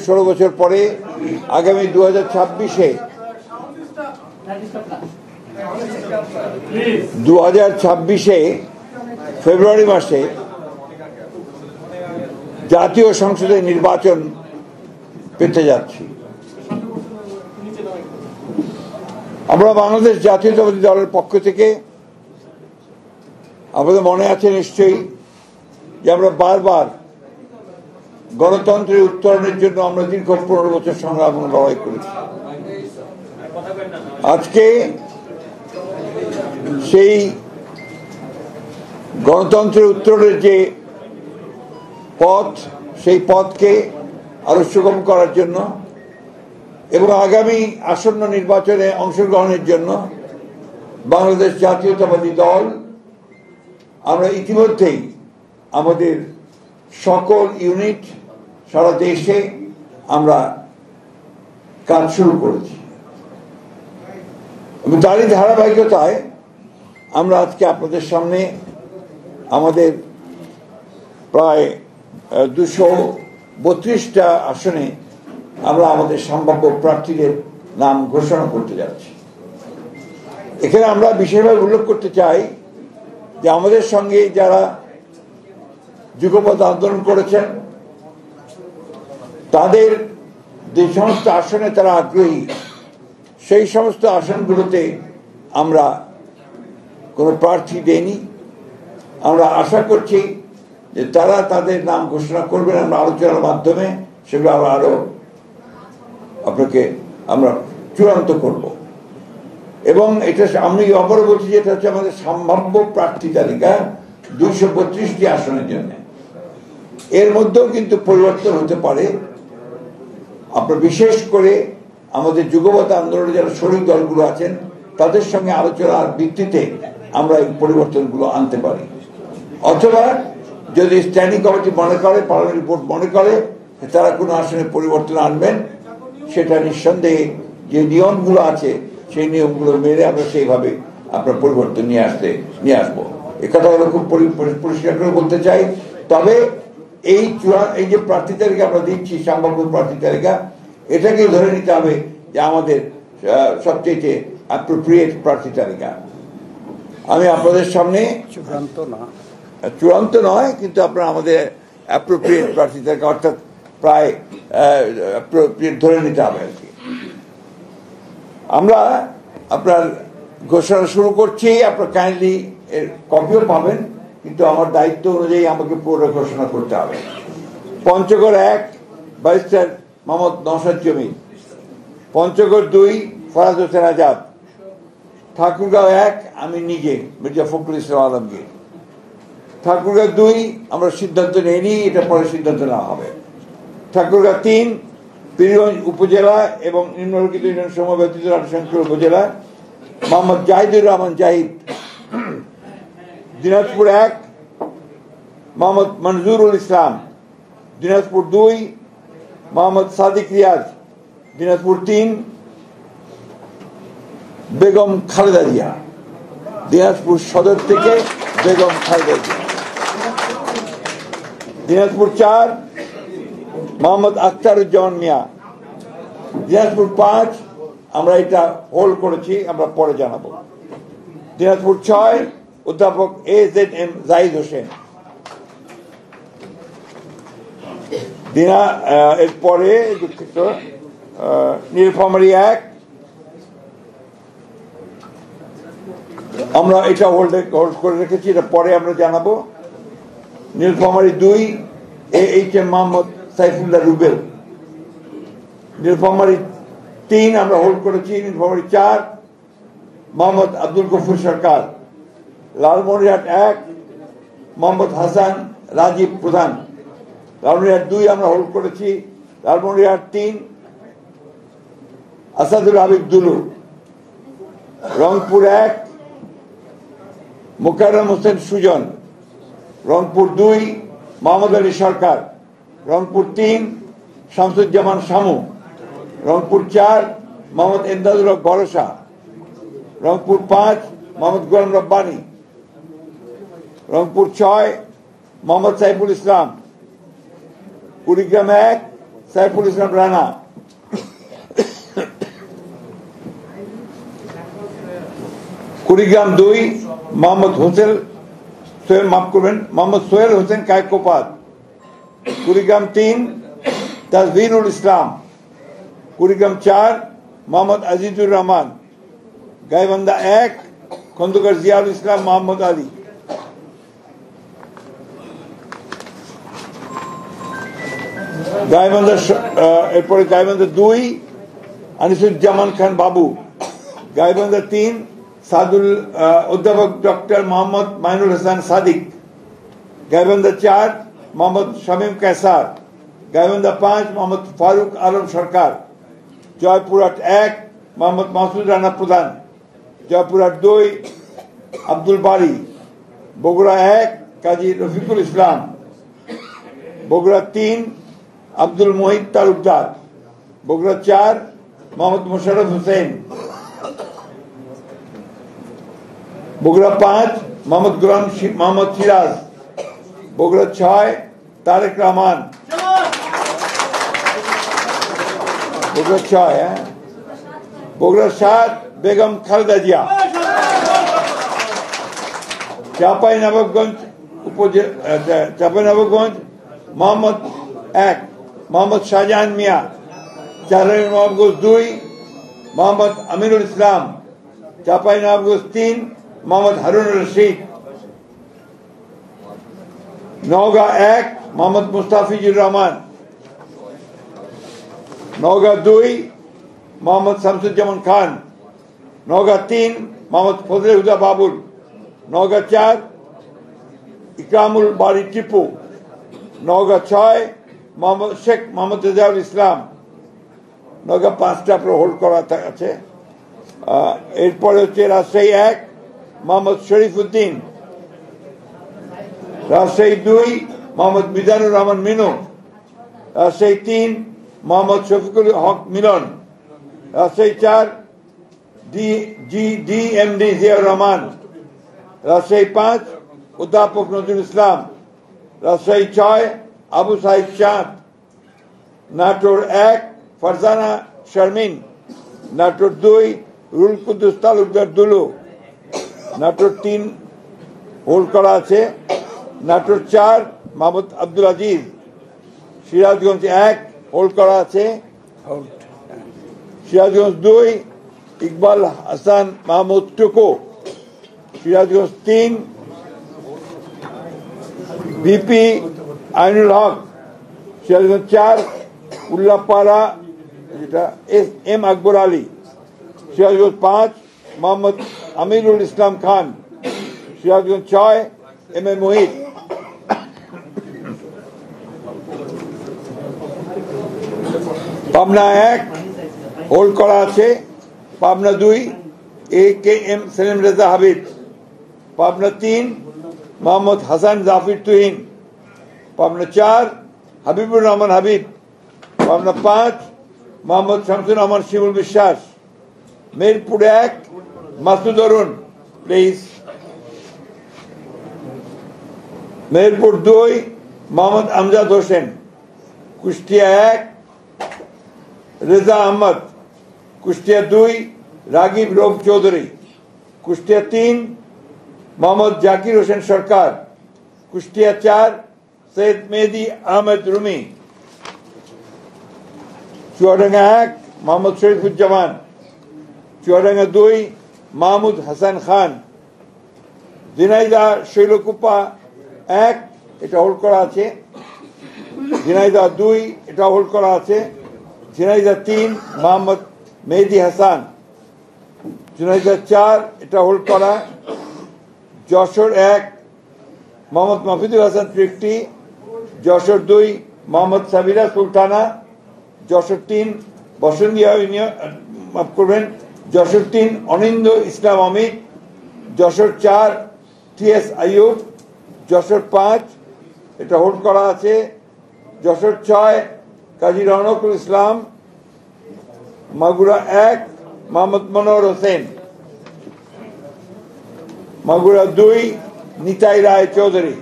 16 বছর পরে আগামী 2026-এ ফেব্রুয়ারি মাসে জাতীয় সংসদের নির্বাচন পেতে যাচ্ছি। আমরা বাংলাদেশ জাতীয়তাবাদী দলের পক্ষ থেকে, আমাদের মনে আছে নিশ্চয়ই যে আমরা বারবার গণতন্ত্রের উত্তরণের জন্য আমরা দীর্ঘ 15 বছর সংগ্রাম ও লড়াই করেছি। আজকে সেই গণতন্ত্রের উত্তরণের যে পথ, সেই পথকে আরো সুগম করার জন্য এবং আগামী আসন্ন নির্বাচনে অংশগ্রহণের জন্য বাংলাদেশ জাতীয়তাবাদী দল আমরা ইতিমধ্যেই আমাদের সকল ইউনিট সারা দেশে আমরা কাজ শুরু করেছি এবং তারই ধারাবাহিকতায় আমরা আজকে আপনাদের সামনে আমাদের প্রায় 232টা আসনে আমরা আমাদের সম্ভাব্য প্রার্থীদের নাম ঘোষণা করতে যাচ্ছি। এখানে আমরা বিশেষভাবে উল্লেখ করতে চাই যে আমাদের সঙ্গে যারা যুগপৎ আন্দোলন করেছেন তাদের যে সমস্ত আসনে তারা আগ্রহী, সেই সমস্ত আসনগুলোতে আমরা কোনো প্রার্থী দেইনি। আমরা আশা করছি যে তারা তাদের নাম ঘোষণা করবেন, আমরা আলোচনার মাধ্যমে সেগুলো আরো আপনাকে আমরা চূড়ান্ত করব। এবং এটা আমি আবারও বলছি যে এটা হচ্ছে আমাদের সম্ভাব্য প্রার্থী তালিকা 232টি আসনের জন্য। এর মধ্যেও কিন্তু পরিবর্তন হতে পারে। আপনার বিশেষ করে আমাদের যুগপৎ আন্দোলনে যারা শরিক দলগুলো আছেন তাদের সঙ্গে আলোচনার ভিত্তিতে আমরা এই পরিবর্তনগুলো আনতে পারি, অথবা যদি স্ট্যান্ডিং কমিটি মনে করে, পার্লামেন্ট বোর্ড মনে করে তারা কোনো আসনে পরিবর্তন আনবেন, সেটা নিঃসন্দেহে যে নিয়মগুলো আছে সেই নিয়মগুলো মেনে আমরা সেইভাবে আপনার পরিবর্তন নিয়ে আসবো। এ কথা আমরা খুব পরিষ্কার করে বলতে চাই। তবে এই যে প্রার্থী তালিকা আমরা দিচ্ছি, সম্ভাব্য প্রার্থী তালিকা, এটাকে ধরে নিতে হবে যে আমাদের সবচেয়ে অ্যাপ্রোপ্রিয়েট প্রার্থী তালিকা। আমি আপনাদের সামনে চূড়ান্ত নয় কিন্তু আপনার আমাদের অ্যাপ্রোপ্রিয়েট প্রার্থী তালিকা, অর্থাৎ প্রায় অ্যাপ্রোপ্রিয়েট ধরে নিতে হবে আর কি। আমরা আপনার ঘোষণা শুরু করছি। আপনার কাইন্ডলি এর কপিও পাবেন, কিন্তু আমার দায়িত্ব অনুযায়ী আমাকে পুরো ঘোষণা করতে হবে। পঞ্চগড় 1 ব্যারিস্টার মোহাম্মদ নওশাদ জমির, পঞ্চগড় 2 ফরাজ হোসেন আজাদ, ঠাকুরগাঁও 1 আমি নিজে মির্জা ফখরুল ইসলাম আলমগীর, ঠাকুরগাঁও 2 আমরা সিদ্ধান্ত নেইনি, এটা পরে সিদ্ধান্ত নেওয়া হবে। ঠাকুরগাঁও 3 পীরগঞ্জ উপজেলা এবং নিম্নলিখিত ইউনিয়ন সমূহ ব্যতীত 8 উপজেলা মোহাম্মদ জাহিদুর রহমান জাহিদ। দিনাজপুর 1 মোহাম্মদ মনজুরুল ইসলাম, দিনাজপুর 2 মোহাম্মদ সাদিক রিয়াজ, দিনাজপুর 3 বেগম খালেদা জিয়া, দিনাজপুর সদর থেকে বেগম খালেদা জিয়া, দিনাজপুর 4 মোহাম্মদ আখতারুজ্জামান মিয়া, দিনাজপুর 5 আমরা এটা হোল্ড করেছি, আমরা পরে জানাবো, দিনাজপুর 6 অধ্যাপক AZM জাহিদ হোসেন, এরপরে দুঃখিত নীলফামারী 1 আমরা এটা হোল্ড করে রেখেছি, এটা পরে আমরা জানাবো। নীলফামারী 2 AHM মোহাম্মদ সাইফুল্লাহ রুবেল, নীলফামারী 3 আমরা হোল্ড করেছি, নীলফামারী 4 মোহাম্মদ আব্দুল গফুর সরকার, লালমনিরহাট 1 মোহাম্মদ হাসান রাজীব প্রধান, লালমনিরহাট 2 আমরা হোল্ড করেছি, লালমনিরহাট 3 আসাদুল হাবিব দুলু, রংপুর 1 মোকাররম হোসেন সুজন, রংপুর 2 মোহাম্মদ আলী সরকার, রংপুর 3 শামসুজ্জামান শামু, রংপুর 4 মোহাম্মদ এমদাদুল হক ভরসা, রংপুর 5 মোহাম্মদ গোলাম রব্বানী, রংপুর 6 মোহাম্মদ সাইফুল ইসলাম, কুড়িগ্রাম 1 সাইফুল ইসলাম রানা। কুড়িগ্রাম 2 মোহাম্মদ সোহেল হোসেন কায়কোপাত। কুড়িগ্রাম 3 তাজভিরুল ইসলাম। কুড়িগ্রাম 4 মোহাম্মদ আজিজুর রহমান। গাইবান্ধা 1 খন্দকার জিয়াউল ইসলাম মোহাম্মদ আলী। এরপরে গাইবান্ধা 2 আনিসুজ্জামান খান বাবু। গাইবান্ধা 3 অধ্যাপক ডক্টর মোহাম্মদ মাইনুল হাসান সাদিক। গাইবান্ধা 4 মোহাম্মদ শামীম কায়সার। গাইবান্ধা 5 মোহাম্মদ ফারুক আলম সরকার। জয়পুরহাট 1 মোহাম্মদ মাসুদ রানা প্রধান। জয়পুরহাট 2 আব্দুল বারী। বগুড়া 1 কাজী রফিকুল ইসলাম। বগুড়া 3 আব্দুল মোহিত তালুকদার। বগুড়া 4 মোহাম্মদ মোশাররফ হোসেন। বগুড়া 5 মোহাম্মদ গোলাম মোহাম্মদ সিরাজ। বগুড়া 6 তারেক রহমান। বগুড়া 6 বগুড়া 7 বেগম খালেদা জিয়া। চাঁপাইনবাবগঞ্জ মোহাম্মদ 1 মোহাম্মদ শাহজাহান মিয়া। চাঁপাইনবাবগঞ্জ 2 মোহাম্মদ আমিনুল ইসলাম। চাঁপাইনবাবগঞ্জ 3 মোহাম্মদ হারুন রশিদ। নওগাঁ 1 মোহাম্মদ মুস্তাফিজুর রহমান। নওগাঁ 2 মোহাম্মদ শামসুজ্জামান খান। নওগাঁ 3 মোহাম্মদ ফজলে হুদা বাবুল। নওগাঁ 4 ইকরামুল বারী টিপু। নওগাঁ 6 শেখ মোহাম্মদ রেজাউল ইসলাম। নওগাঁ 5টা হোল্ড করা আছে। এরপরে হচ্ছে রাজশাহী 1 মোহাম্মদ শরীফ উদ্দিন। রাজশাহী 2 মোহাম্মদ মিজানুর রহমান মিনু। রাজশাহী 3 মোহাম্মদ শফিকুল হক মিলন। রাজশাহী 4 ডিএমডি জিয়াউর রহমান। রাজশাহী 5 অধ্যাপক নজরুল ইসলাম। রাজশাহী 6 আবু সাইদ চাঁদ। নাটোর 1 ফারজানা শারমিন। নাটোর 2 রুল কুদ্দুস তালুকদার দুলু। নাটোর 3 হোল্ড করা আছে। নাটোর 4 মোহাম্মদ আব্দুল আজিজ। সিরাজগঞ্জ 1 হোল্ড করা আছে। সিরাজগঞ্জ 2 ইকবাল হাসান মাহমুদ টুকু। Sirajganj 3 VP Ainul Haque. Sirajganj 4 Ullapara M Akbar Ali. Sirajganj 5 Mohammad Amirul Islam Khan. Sirajganj 6 M A Mohit. Pabna 1 hold করা আছে। পাবনা 2 এ K M Selim Reza Habib. Pabna 3 Mohammad Hasan Zafir Tuhin. Pabna 4 Habibur Rahman Habib. Pabna 5 Mohammad Shamsur Rahman Shimul Biswas. Mirpur 1 Masud Arun please. Mirpur 2 Mohammad Amjad Hossain. Kushtia 1 Reza Ahmad. Kushtia 2 Ragib রোগ চৌধুরী। কুষ্টিয়া 3 মোহাম্মদ জাকির হোসেন সরকার। কুষ্টিয়া 4 সৈয়দ মেহেদি আহমেদ রুমি। চুয়াডাঙ্গা 1 মোহাম্মদ শরীফুজ্জামান। চুয়াডাঙ্গা 2 মাহমুদ হাসান খান। ঝিনাইদহ শৈলকুপা 1 এটা হোল্ড করা আছে। ঝিনাইদহ 2 এটা হোল্ড করা আছে। ঝিনাইদহ 3 মোহাম্মদ মেহেদি হাসান। ঝিনাইদহ 4 এটা হোল্ড করা। যশোর 1 মোহাম্মদ মাফিদুল হাসান তৃপ্তি। যশোর 2 মোহাম্মদ সাবিরা সুলতানা। যশোর 3 বসন্তিয়া মাফ করবেন যশোর 3 অনিন্দ ইসলাম অমিত। যশোর 4 টিএস আইয়ুব। যশোর 5 এটা হোল্ড করা আছে। যশোর 6 কাজী রওনকুল ইসলাম। মাগুরা 1 মোহাম্মদ মনোহর হোসেন। মাগুরা 2 নিতাই রায় চৌধুরী।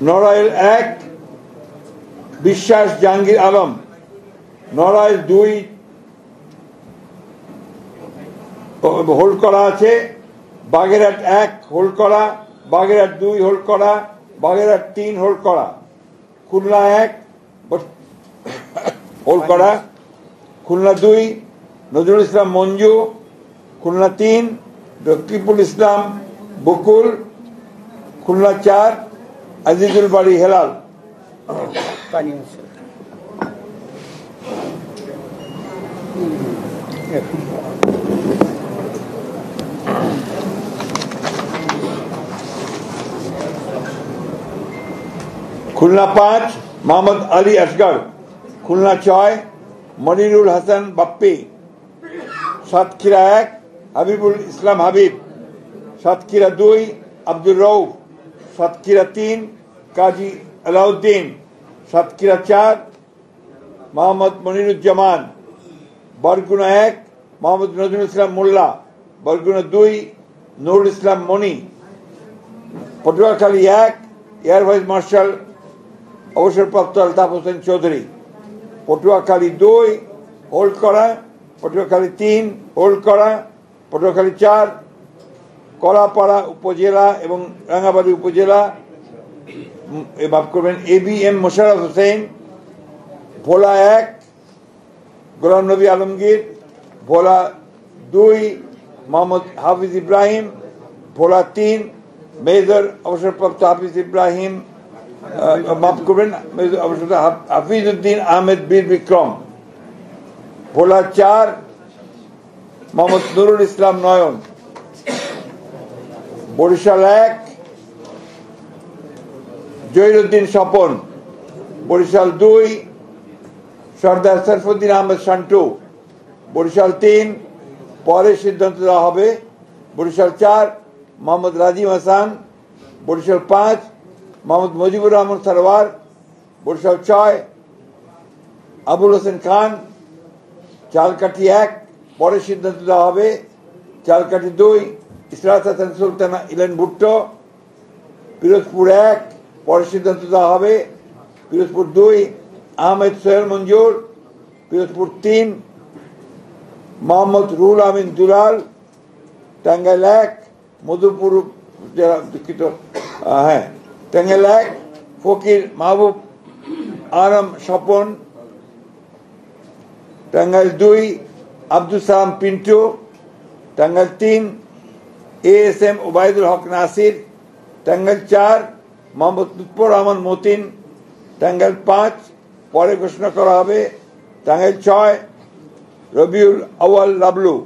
নড়াইল 1 বিশ্বাস জাহাঙ্গীর আলম, নড়াইল 2 হোল্ড করা আছে, বাগেরহাট 1 হোল্ড করা, বাগেরহাট 2 হোল্ড করা, বাগেরহাট 3 হোল্ড করা, খুলনা 1 হোল্ড করা, খুলনা 2 নজরুল ইসলাম মঞ্জু, খুলনা 3 রকিবুল ইসলাম বকুল, খুলনা 4 আজিজুল বাড়ি হেলাল। খুলনা 5 মোহাম্মদ আলী আসগর, খুলনা 6 মনিরুল হাসান বাপ্পি, সাতক্ষীরা 1 হাবিবুল ইসলাম হাবিব, সাতক্ষীরা 2 আব্দুর রউফ, সাতক্ষীরা 3 কাজী আলাউদ্দিন, সাতক্ষীরা 4 মোহাম্মদ মনিরুজ্জামান, বরগুনা 1 মোহাম্মদ নজরুল ইসলাম মোল্লা, বরগুনা 2 নুরুল ইসলাম মনি, পটুয়াখালী 1 এয়ার ভাইস মার্শাল অবসরপ্রাপ্ত আলতাফ হোসেন চৌধুরী, পটুয়াখালী 2 হোল্ড করা, পটুয়াখালী 3 হোল্ড করা, পটুয়াখালী 4 কলাপাড়া উপজেলা এবং রাঙ্গাবাড়ী উপজেলা মাফ করবেন ABM মোশাররফ হোসেন, ভোলা 1 গোলাম নবী আলমগীর, ভোলা 2 মোহাম্মদ হাফিজ ইব্রাহিম, ভোলা 3 মেজর অবসরপ্রাপ্ত হাফিজ ইব্রাহিম মাফ করবেন হাফিজ উদ্দিন আহমেদ বীর বিক্রম, ভোলা 4 মোহাম্মদ নুরুল ইসলাম নয়ন, বরিশাল 1 জহিরুদ্দিন স্বপন, বরিশাল 2 সর্দার সরফুদ্দিন আহমেদ শান্টু, বরিশাল 3 পরে সিদ্ধান্ত দেওয়া হবে, বরিশাল 4 মোহাম্মদ রাজিম হাসান, বরিশাল 5 মোহাম্মদ মুজিবুর রহমান সরওয়ার, বরিশাল 6 আবুল হোসেন খান, চালকাঠি 1 পরে সিদ্ধান্ত দেওয়া হবে, চালকাঠি 2 ইসরাত হাসান সুলতানা ইলেন ভুট্টো, পিরোজপুর 1 পরে সিদ্ধান্ত দেওয়া হবে, পিরোজপুর 2 আহমেদ সোহেল মঞ্জুর, পিরোজপুর 3 মোহাম্মদ রুহুল আমিন দুলাল, টাঙ্গাইল 1 মধুপুর দুঃখিত টাঙ্গাইল 1 ফকির মাহবুব আলম স্বপন, টাঙ্গাইল 2 আব্দুল সালাম পিন্টু, টাঙ্গাইল 3 ASM ওবায়দুল হক নাসির, টাঙ্গাইল 4 মোহাম্মদ লুৎফর রহমান মতিন, টাঙ্গাইল 5 পরে ঘোষণা করা হবে, টাঙ্গাইল 6 রবিউল আউয়াল লাবলু,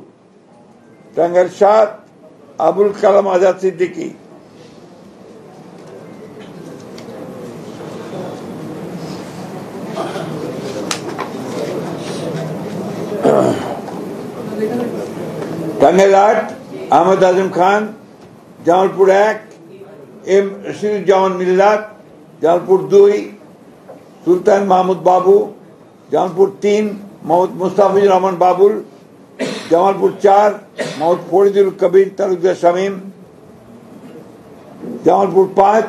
টাঙ্গাইল 7 আবুল কালাম আজাদ সিদ্দিকী, টাঙ্গাইল 8 আহমদ আজম খান, জামালপুর 1 এম রশিদুজ্জামান মিল্লাত, জামালপুর 2 সুলতান মাহমুদ বাবু, জামালপুর 3 মোহাম্মদ মুস্তাফিজুর রহমান বাবুল, জামালপুর 4 মোহাম্মদ ফরিদুল কবির তালুকদার শামীম, জামালপুর 5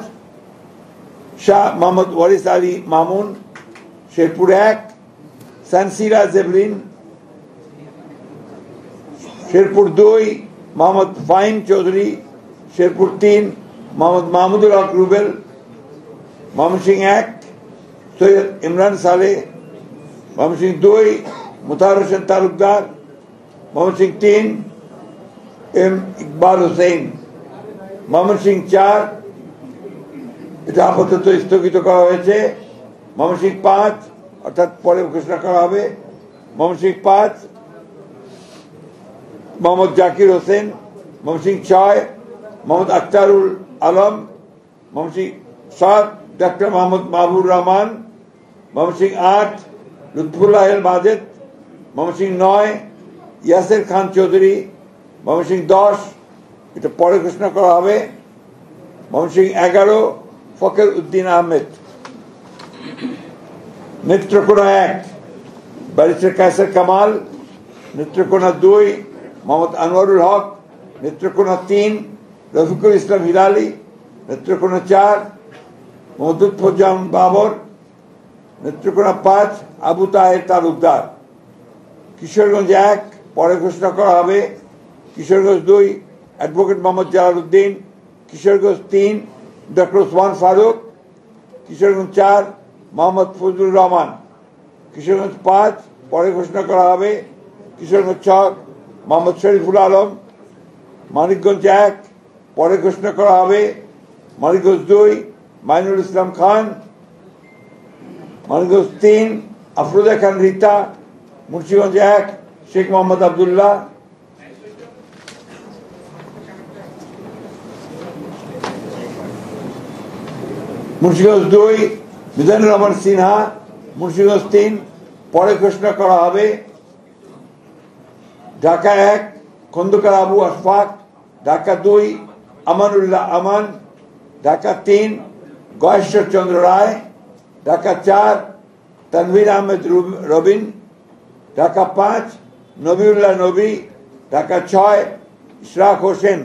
শাহ মোহাম্মদ ওয়ারিস আলী মামুন, শেরপুর 1 সানসিরা জেবলিন, শেরপুর 2 মোহাম্মদ ফাহিম চৌধুরী, শেরপুর 3 মোহাম্মদ মাহমুদুল হক রুবেল, ময়মনসিংহ 1 সৈয়দ ইমরান সালেহ, ময়মনসিংহ 2 মুতাহার হোসেন তালুকদার, ময়মনসিংহ 3 এম ইকবাল হোসেন, ময়মনসিংহ 4 এটা আপাতত স্থগিত করা হয়েছে, ময়মনসিংহ 5 অর্থাৎ পরে ঘোষণা করা হবে, ময়মনসিংহ 5 মোহাম্মদ জাকির হোসেন, ময়মনসিংহ 6 মোহাম্মদ আখতারুল আলম, ময়মনসিংহ 7 ডাক্তার মোহাম্মদ মাহবুর রহমান, ময়মনসিংহ 8 লুৎফুল্লাহ মাজেদ, ময়মনসিংহ 9 ইয়াসের খান চৌধুরী, ময়মনসিংহ 10 এটা পরে ঘোষণা করা হবে, ময়মনসিংহ 11 ফখর উদ্দিন আহমেদ, নেত্রকোনা 1 ব্যারিস্টার কায়সার কামাল, নেত্রকোনা 2 মোহাম্মদ আনোয়ারুল হক, নেত্রকোনা 3 রফিকুল ইসলাম হিলালি, নেত্রকোনা 4 মোহাম্মদ লুৎফুজ্জামান বাবর, নেত্রকোনা 5 আবু তাহের তালুকদার। কিশোরগঞ্জ 1 পরে ঘোষণা করা হবে। কিশোরগঞ্জ 2 অ্যাডভোকেট মোহাম্মদ জালালউদ্দিন। কিশোরগঞ্জ 3 ডক্টর ওসমান ফারুক। কিশোরগঞ্জ 4 মোহাম্মদ ফজলুর রহমান। কিশোরগঞ্জ 5 পরে ঘোষণা করা হবে। কিশোরগঞ্জ 6 মোহাম্মদ শরীফুল আলম। মানিকগঞ্জ 1 পরে ঘোষণা করা হবে। মানিকগঞ্জ 2 মাইনুল ইসলাম খান। মানিকগঞ্জ 3 আফরোজা খান রীতা। মুন্সিগঞ্জ 1 শেখ মোহাম্মদ আবদুল্লাহ। মুন্সিগঞ্জ 2 মিজানুর রহমান সিনহা। মুন্সিগঞ্জ 3 পরে ঘোষণা করা হবে। ঢাকা 1 খন্দকার আবু আশফাক। ঢাকা 2 আমানুল্লাহ আমান। ঢাকা 3 গয়েশ্বর চন্দ্র রায়। ঢাকা 4 তানভীর আহমেদ রবিন। ঢাকা 5 নবিউল্লাহ নবী। ঢাকা 6 ইশরাক হোসেন।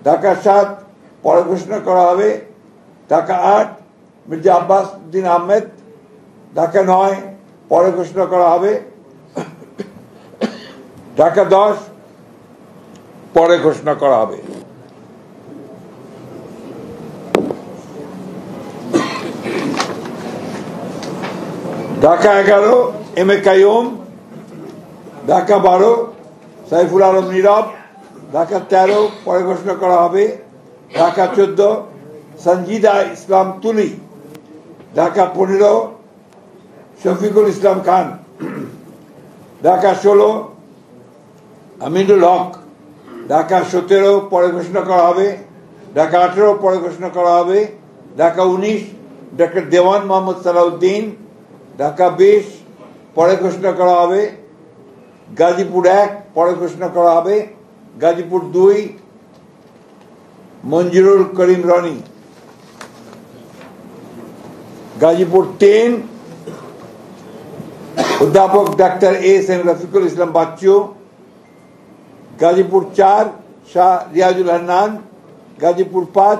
ঢাকা 7 পরে ঘোষণা করা হবে। ঢাকা 8 মির্জা আব্বাস উদ্দিন আহমেদ। ঢাকা 9 পরে ঘোষণা করা হবে। ঢাকা 10 পরে ঘোষণা করা হবে। Dhaka 11 M A Qayyum. ঢাকা 12 সাইফুল আলম নীরব। ঢাকা 13 পরে ঘোষণা করা হবে। ঢাকা 14 সঞ্জিদা ইসলাম তুলি। ঢাকা 15 শফিকুল ইসলাম খান। ঢাকা 16 আমিনুল হক। ঢাকা 17 পরে ঘোষণা করা হবে। ঢাকা 18 পরে ঘোষণা করা হবে। ঢাকা 19 ডক্টর দেওয়ান মোহাম্মদ সালাউদ্দিন। ঢাকা 20 পরে ঘোষণা করা হবে। গাজীপুর 1 পরে ঘোষণা করা হবে। গাজীপুর 2 মঞ্জুরুল করিম রনি। গাজীপুর 3 অধ্যাপক doctor S M Rafiqul Islam Bachchu. Gazipur 4 Shah Riazul Hannan. Gazipur 5